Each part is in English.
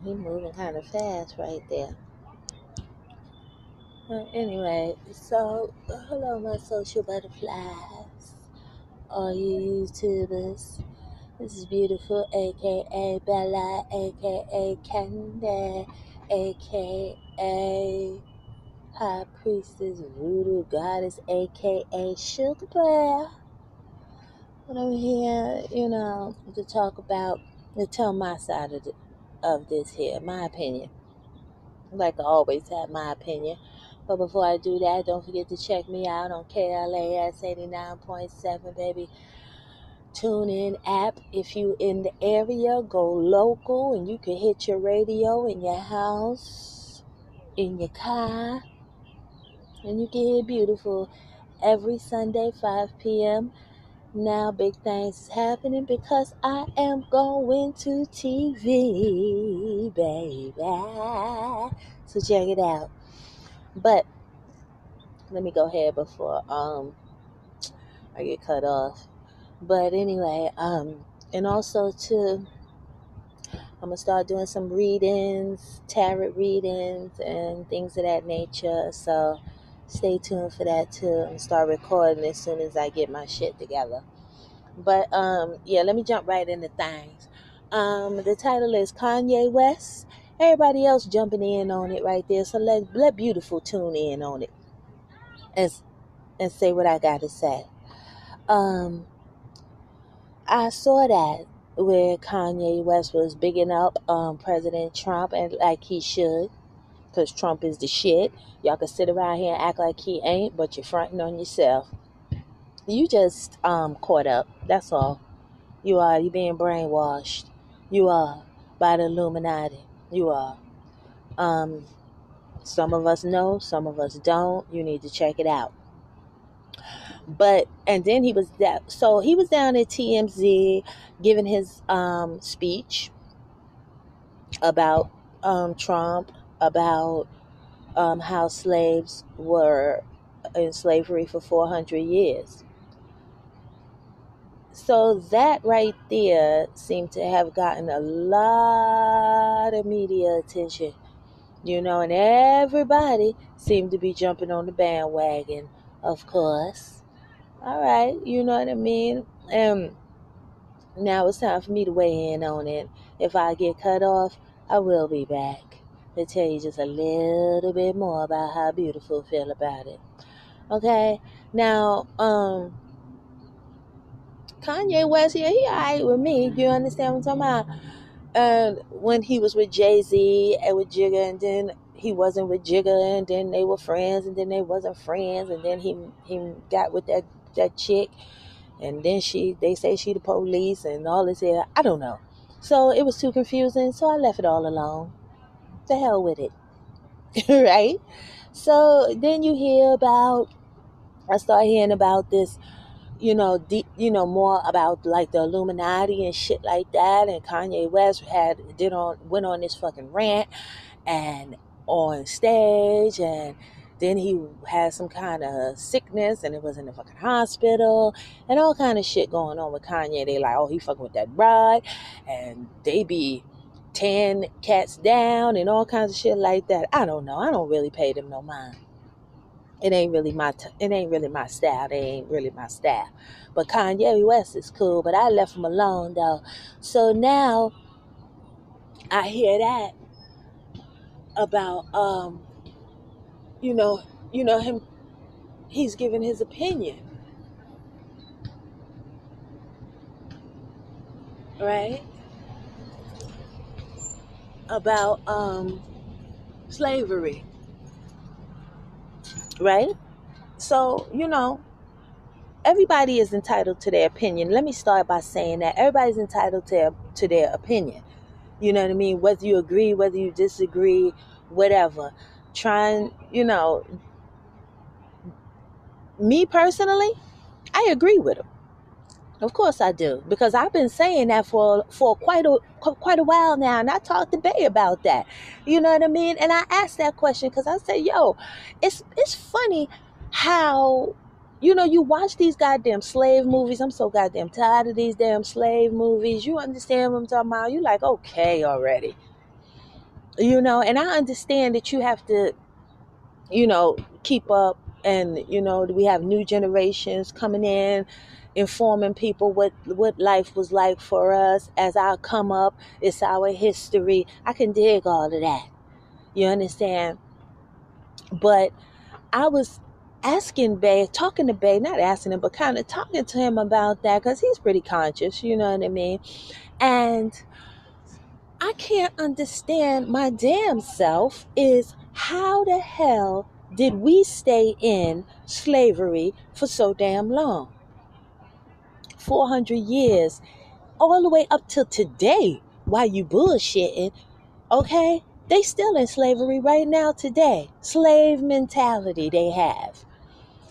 he moving kind of fast right there. But anyway, so hello, my social butterflies, all you YouTubers. This is beautiful, aka Bella, aka Candy, aka High Priestess, Voodoo Goddess, aka Sugar Bear. But I'm here, to talk about, to tell my side of this here, my opinion. Like I always have my opinion. But before I do that, don't forget to check me out on KLAS 89.7, baby. Tune in app. If you in the area, go local and you can hit your radio in your house, in your car, and you can hear beautiful every Sunday, 5 p.m. Now big things is happening because I am going to TV, baby. So check it out. But let me go ahead before I get cut off. But anyway, and also too, I'm gonna start doing some readings, tarot readings, and things of that nature. So stay tuned for that too. I'm gonna start recording as soon as I get my shit together. But yeah, let me jump right into things. The title is Kanye West. Everybody else jumping in on it right there. So let beautiful tune in on it and and say what I gotta say. Um, I saw that where Kanye West was bigging up President Trump, and like he should, because Trump is the shit. Y'all can sit around here and act like he ain't, but you're fronting on yourself. You just caught up. That's all. You are. You being brainwashed. You are by the Illuminati. You are. Um, some of us know, some of us don't. You need to check it out. But and then he was that. So he was down at TMZ giving his speech about Trump, about how slaves were in slavery for 400 years. So that right there seemed to have gotten a lot of media attention, and everybody seemed to be jumping on the bandwagon, of course. All right, you know what I mean? Now it's time for me to weigh in on it. If I get cut off, I will be back to tell you just a little bit more about how beautiful I feel about it. Okay? Now, Kanye West, yeah, he alright with me. You understand what I'm talking about? When he was with Jay-Z and with Jigga, and then he wasn't with Jigga, and then they were friends, and then they wasn't friends, and then he got with that chick, and then they say she the police and all this here. I don't know. So it was too confusing, so I left it all alone. The hell with it. Right? So then I start hearing about this, more about like the Illuminati and shit like that. And Kanye West went on this fucking rant and on stage, and then he had some kind of sickness and it was in the fucking hospital and all kind of shit going on with Kanye. They like, oh, he fucking with that bride, and they be 10 cats down and all kinds of shit like that. I don't know. I don't really pay them no mind. It ain't really my style. They ain't really my style. But Kanye West is cool, but I left him alone though. So now I hear that about you know, him, he's giving his opinion, right? About slavery, right? So, everybody is entitled to their opinion. Let me start by saying that everybody's entitled to their opinion. You know what I mean? Whether you agree, whether you disagree, whatever. Trying, me personally, I agree with him. Of course I do, because I've been saying that for quite a while now, and I talked to Bay about that. You know what I mean? And I asked that question because I said, "Yo, it's funny how you watch these goddamn slave movies. I'm so goddamn tired of these damn slave movies. You understand what I'm talking about? You like okay already." And I understand that you have to, keep up, and we have new generations coming in, informing people what life was like for us as I come up. It's our history. I can dig all of that. You understand? But I was asking Bay, talking to Bay, not asking him, but kind of talking to him about that because he's pretty conscious, you know what I mean? And I can't understand my damn self is how the hell did we stay in slavery for so damn long? 400 years, all the way up till today, while you bullshitting, okay? They still in slavery right now today. Slave mentality they have.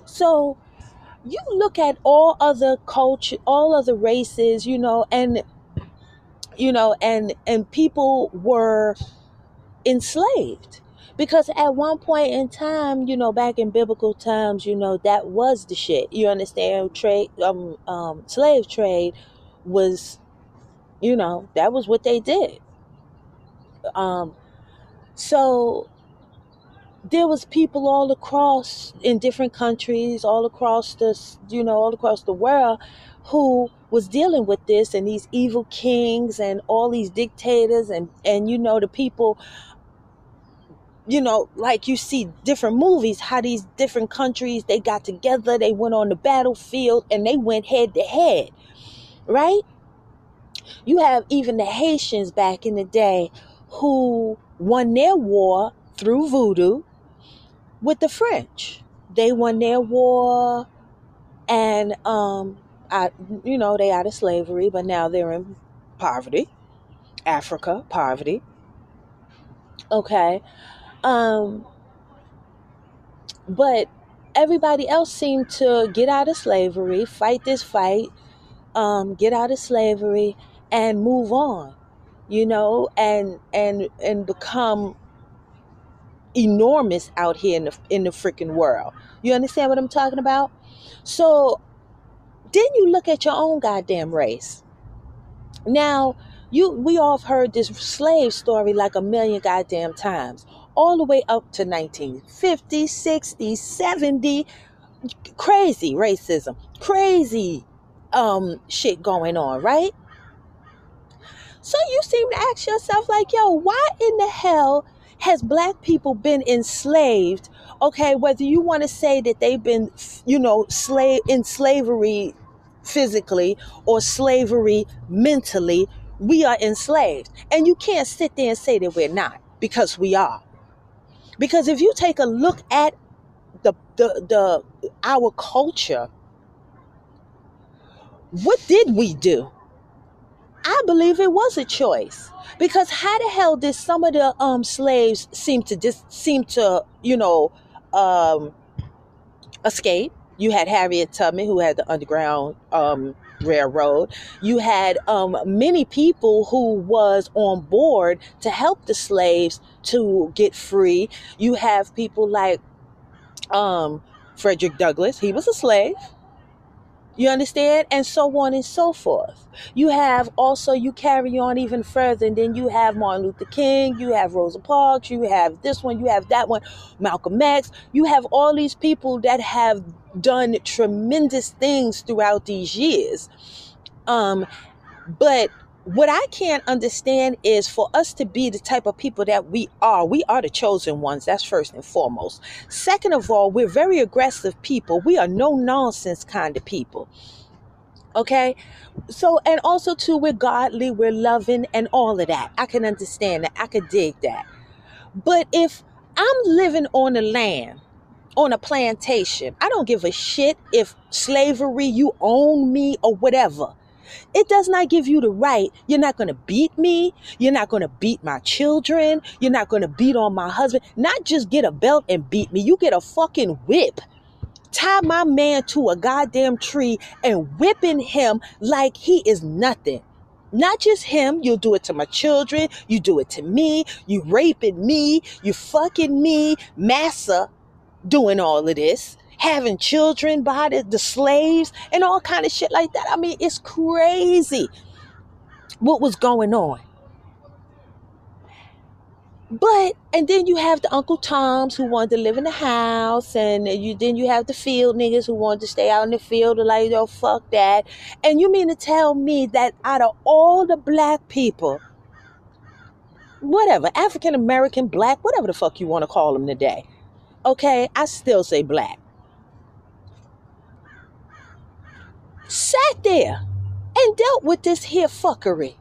So you look at all other culture, all other races, and people were enslaved, because at one point in time, back in biblical times, that was the shit. You understand? Trade, slave trade was, that was what they did. Um, so there was people all across in different countries, all across the world, who was dealing with this, and these evil kings and all these dictators, and the people, like you see different movies, how these different countries, they got together, they went on the battlefield, and they went head to head, right? You have even the Haitians back in the day who won their war through voodoo with the French. They won their war, and I, they out of slavery, but now they're in poverty. Africa, poverty. Okay. Um, but everybody else seemed to get out of slavery, fight this fight, get out of slavery, and move on. And become enormous out here in the freaking world. You understand what I'm talking about? So then you look at your own goddamn race. Now, we all have heard this slave story like a million goddamn times, all the way up to 1950, 60, 70. Crazy racism, crazy shit going on, right? So you seem to ask yourself, like, yo, why in the hell has black people been enslaved? Okay, whether you want to say that they've been, in slavery physically or slavery mentally, we are enslaved. And you can't sit there and say that we're not, because we are. Because if you take a look at the our culture, what did we do? I believe it was a choice, because how the hell did some of the slaves seem to um, escape? You had Harriet Tubman, who had the Underground Railroad. You had many people who was on board to help the slaves to get free. You have people like Frederick Douglass. He was a slave. You understand? And so on and so forth. You have also, you carry on even further, and then you have Martin Luther King, you have Rosa Parks, you have this one, you have that one, Malcolm X. You have all these people that have done tremendous things throughout these years. But what I can't understand is, for us to be the type of people that we are the chosen ones. That's first and foremost. Second of all, we're very aggressive people. We are no nonsense kind of people. Okay. So, and also too, we're godly, we're loving, and all of that. I can understand that. I could dig that. But if I'm living on the land, on a plantation, I don't give a shit if slavery, you own me or whatever. It does not give you the right. You're not going to beat me. You're not going to beat my children. You're not going to beat on my husband. Not just get a belt and beat me. You get a fucking whip. Tie my man to a goddamn tree and whipping him like he is nothing. Not just him. You'll do it to my children. You do it to me. You raping me. You fucking me. Massa doing all of this, having children by the slaves and all kind of shit like that. I mean, it's crazy what was going on. But and then you have the Uncle Toms who wanted to live in the house, and then you have the field niggas who wanted to stay out in the field and like, yo, fuck that. And you mean to tell me that out of all the black people, whatever, African American, black, whatever the fuck you want to call them today, okay, I still say black, sat there and dealt with this here fuckery.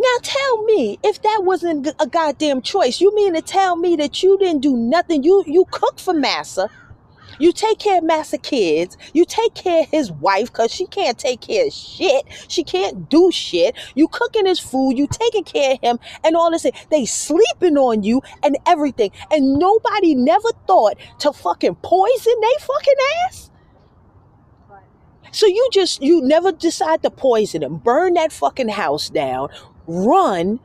Now tell me, if that wasn't a goddamn choice, you mean to tell me that you didn't do nothing? You cook for Massa. You take care of Massa kids. You take care of his wife because she can't take care of shit. She can't do shit. You cooking his food. You taking care of him and all this. They sleeping on you and everything. And nobody never thought to fucking poison they fucking ass. So you never decide to poison him, burn that fucking house down, run.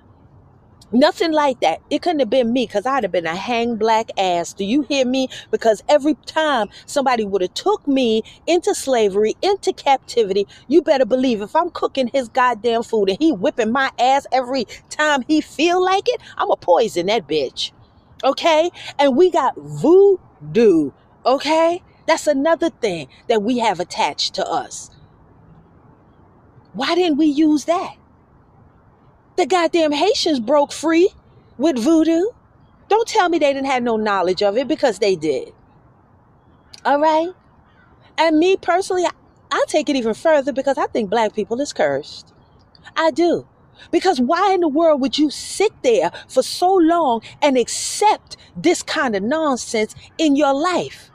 Nothing like that. It couldn't have been me because I'd have been a hang black ass. Do you hear me? Because every time somebody would have took me into slavery, into captivity, you better believe if I'm cooking his goddamn food and he whipping my ass every time he feel like it, I'm going to poison that bitch. Okay? And we got voodoo. Okay? That's another thing that we have attached to us. Why didn't we use that? The goddamn Haitians broke free with voodoo. Don't tell me they didn't have no knowledge of it, because they did. All right? And me personally, I take it even further because I think black people is cursed. I do. Because why in the world would you sit there for so long and accept this kind of nonsense in your life?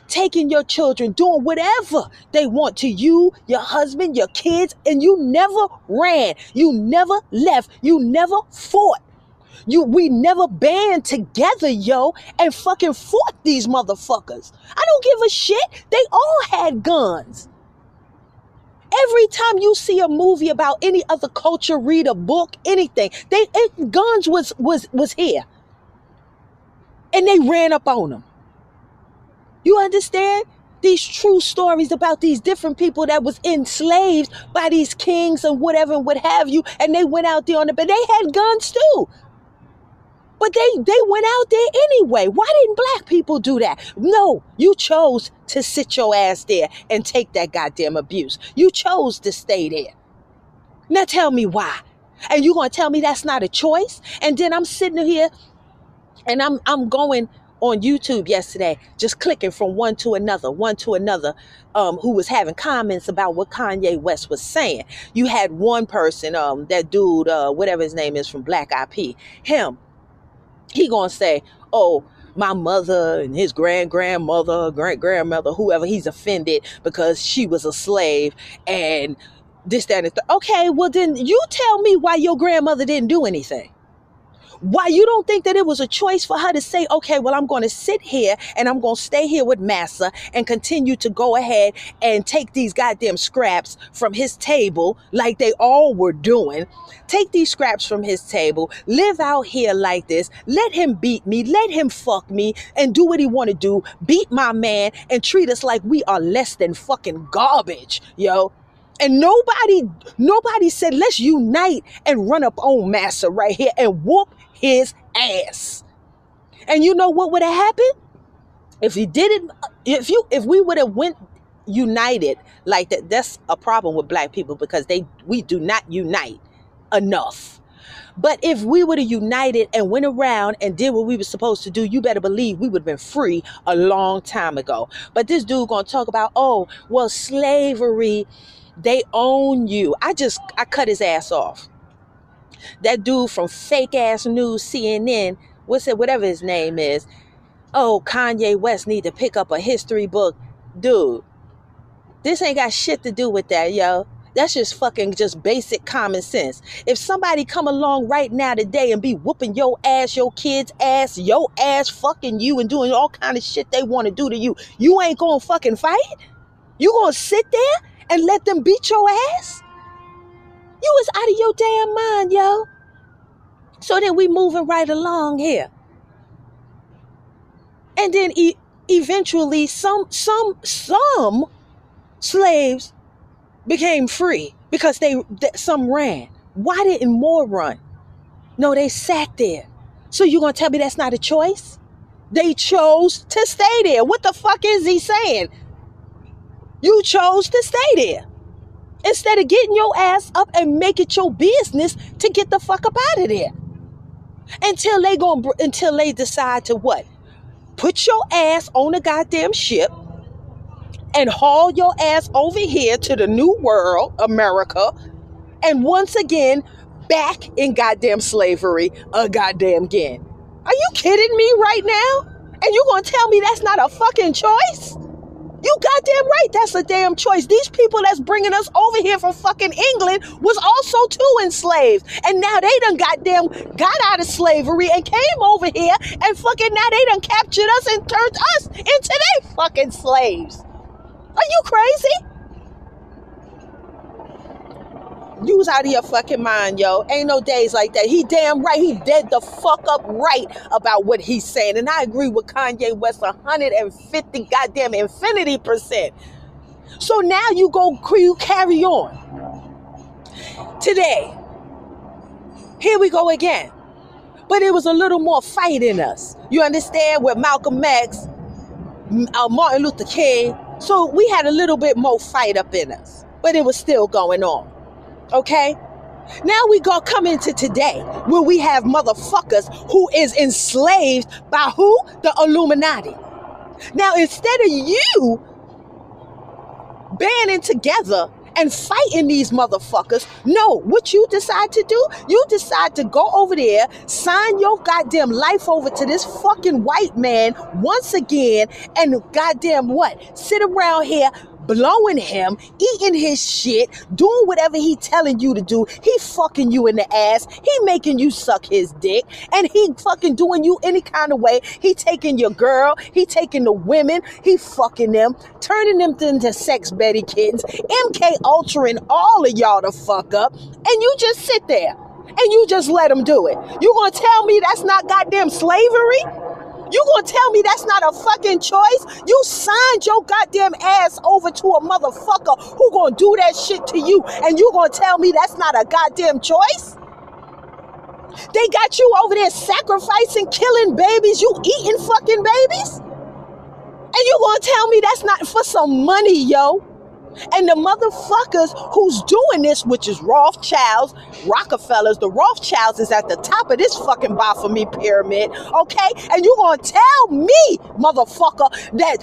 Taking your children, doing whatever they want to you, your husband, your kids, and you never ran. You never left. You never fought. We never band together, yo, and fucking fought these motherfuckers. I don't give a shit. They all had guns. Every time you see a movie about any other culture, read a book, anything, guns was here. And they ran up on them. You understand? These true stories about these different people that was enslaved by these kings and whatever and what have you, and they went out there but they had guns too. But they went out there anyway. Why didn't black people do that? No, you chose to sit your ass there and take that goddamn abuse. You chose to stay there. Now tell me why. And you gonna tell me that's not a choice? And then I'm sitting here and I'm going on YouTube yesterday, just clicking from one to another, who was having comments about what Kanye West was saying. You had one person, that dude, whatever his name is from Black IP, he gonna say, oh, my mother and his grandmother, great-grandmother, whoever, he's offended because she was a slave and this, that, and okay, well then you tell me why your grandmother didn't do anything. Why you don't think that it was a choice for her to say, okay, well, I'm going to sit here and I'm going to stay here with Massa and continue to go ahead and take these goddamn scraps from his table like they all were doing. Take these scraps from his table, live out here like this, let him beat me, let him fuck me and do what he want to do, beat my man and treat us like we are less than fucking garbage, yo. And nobody said, let's unite and run up on Massa right here and whoop his ass. And you know what would have happened? If he did it, if we would have went united like that, that's a problem with black people because we do not unite enough. But if we would have united and went around and did what we were supposed to do, you better believe we would have been free a long time ago. But this dude gonna talk about, oh, well, slavery, they own you. I cut his ass off. That dude from fake ass news, CNN, whatever his name is. Oh, Kanye West need to pick up a history book. Dude, this ain't got shit to do with that, yo. That's just basic common sense. If somebody come along right now today and be whooping your ass, your kids' ass, your ass fucking you and doing all kind of shit they want to do to you, you ain't gonna fucking fight? You gonna sit there and let them beat your ass? You was out of your damn mind, yo. So then we moving right along here. And then eventually some slaves became free because some ran. Why didn't more run? No, they sat there. So you gonna tell me that's not a choice? They chose to stay there. What the fuck is he saying? You chose to stay there. Instead of getting your ass up and make it your business to get the fuck up out of there. Until they decide to what? Put your ass on a goddamn ship and haul your ass over here to the new world, America, and once again back in goddamn slavery again. Are you kidding me right now? And you gonna tell me that's not a fucking choice? You goddamn right, that's a damn choice. These people that's bringing us over here from fucking England was also too enslaved. And now they done goddamn got out of slavery and came over here and fucking now they done captured us and turned us into their fucking slaves. Are you crazy? You was out of your fucking mind, yo. Ain't no days like that. He damn right. He dead the fuck up right about what he's saying. And I agree with Kanye West 150 goddamn infinity%. So now you carry on. Today, here we go again. But it was a little more fight in us. You understand? With Malcolm X, Martin Luther King. So we had a little bit more fight up in us. But it was still going on. Okay? Now we gonna come into today where we have motherfuckers who is enslaved by who? The Illuminati. Now instead of you banding together and fighting these motherfuckers, no, what you decide to do? You decide to go over there, sign your goddamn life over to this fucking white man once again, and goddamn what? Sit around here blowing him, eating his shit, doing whatever he telling you to do. He fucking you in the ass. He making you suck his dick. And he fucking doing you any kind of way. He taking your girl. He taking the women. He fucking them, turning them into sex Betty kittens, MK Ultraing all of y'all the fuck up. And you just sit there and you just let them do it. You gonna tell me that's not goddamn slavery? You gonna tell me that's not a fucking choice? You signed your goddamn ass over to a motherfucker who gonna do that shit to you, and you gonna tell me that's not a goddamn choice? They got you over there sacrificing, killing babies, you eating fucking babies? And you gonna tell me that's not for some money, yo? And the motherfuckers who's doing this, which is Rothschilds, Rockefellers, the Rothschilds is at the top of this fucking Baphomet pyramid, okay? And you gonna tell me, motherfucker, that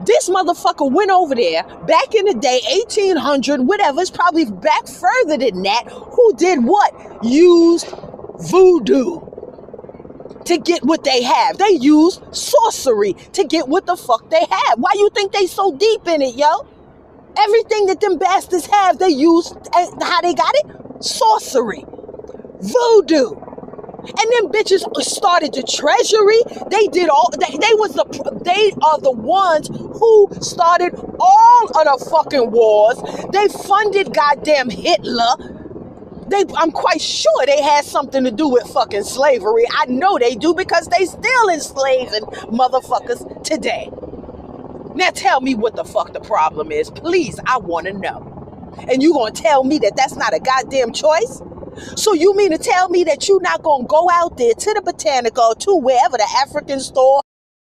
this motherfucker went over there back in the day, 1800, whatever, it's probably back further than that, who did what? Used voodoo to get what they have. They used sorcery to get what the fuck they have. Why you think they so deep in it, yo? Everything that them bastards have, they use, how they got it? Sorcery. Voodoo. And them bitches started the treasury. They did all, they are the ones who started all of the fucking wars. They funded goddamn Hitler. I'm quite sure they had something to do with fucking slavery. I know they do because they still enslaving motherfuckers today. Now tell me what the fuck the problem is. Please, I want to know. And you gonna tell me that that's not a goddamn choice? So you mean to tell me that you not gonna go out there to the Botanica or to wherever, the African store